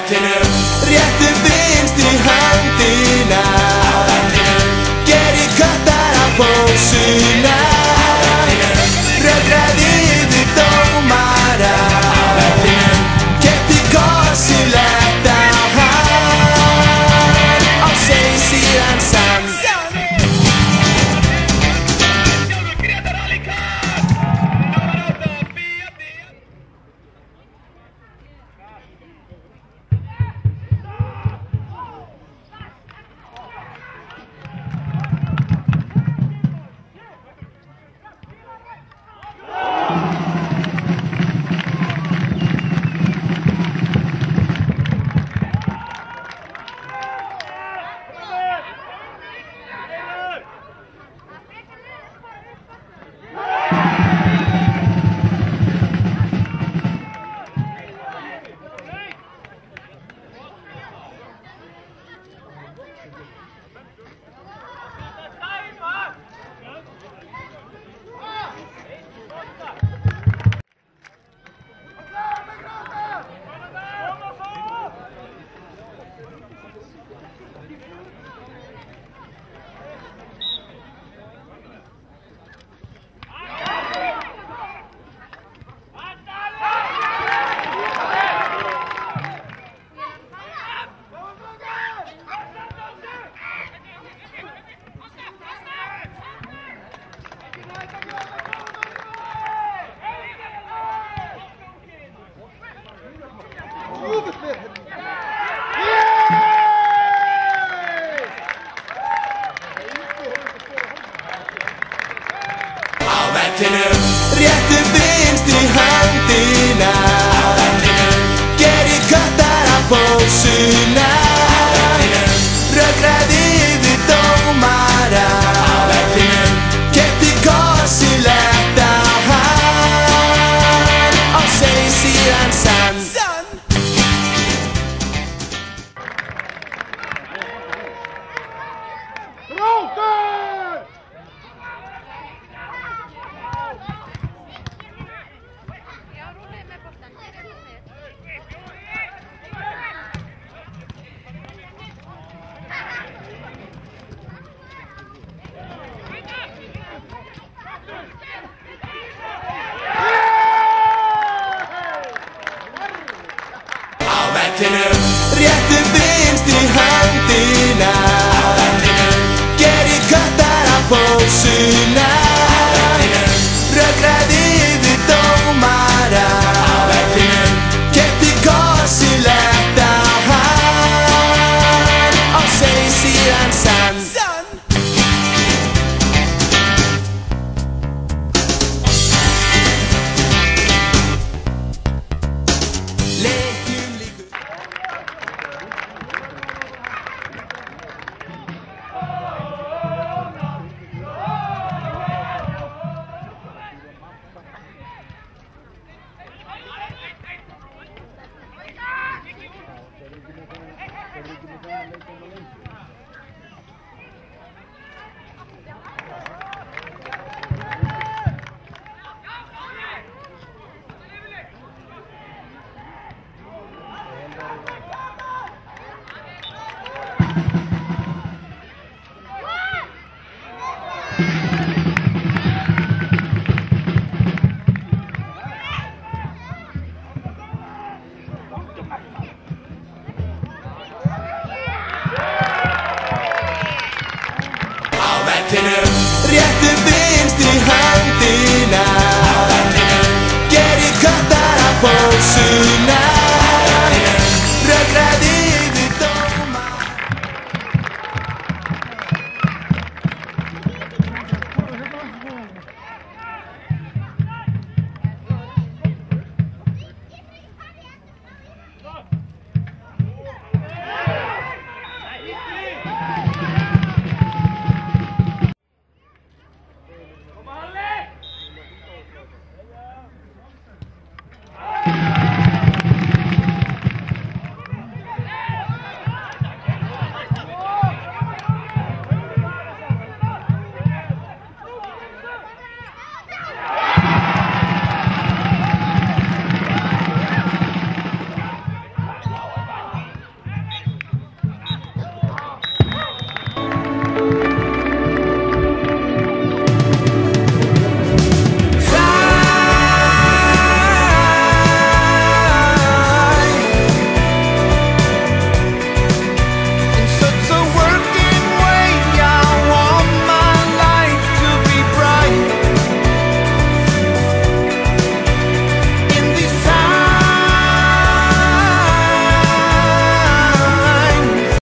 vellinum, réttu vinstri höndina, geri köttar á pólsuna, rökraði við dómara, keypti kors í letta hann og segi síðan sann. Réttu vinstri höndina, geri köttar á pólsuna, rökraði við dómara, keypti kors í letta hann og segi síðan sann. Réttu vinstri höndina, geri köttar á pólsuna, rökraði við dómara, keypti kors í letta hann og segi síðan sann. Réttu vinstri höndina, geri köttar á pólsuna, rökraði við dómara. Stop!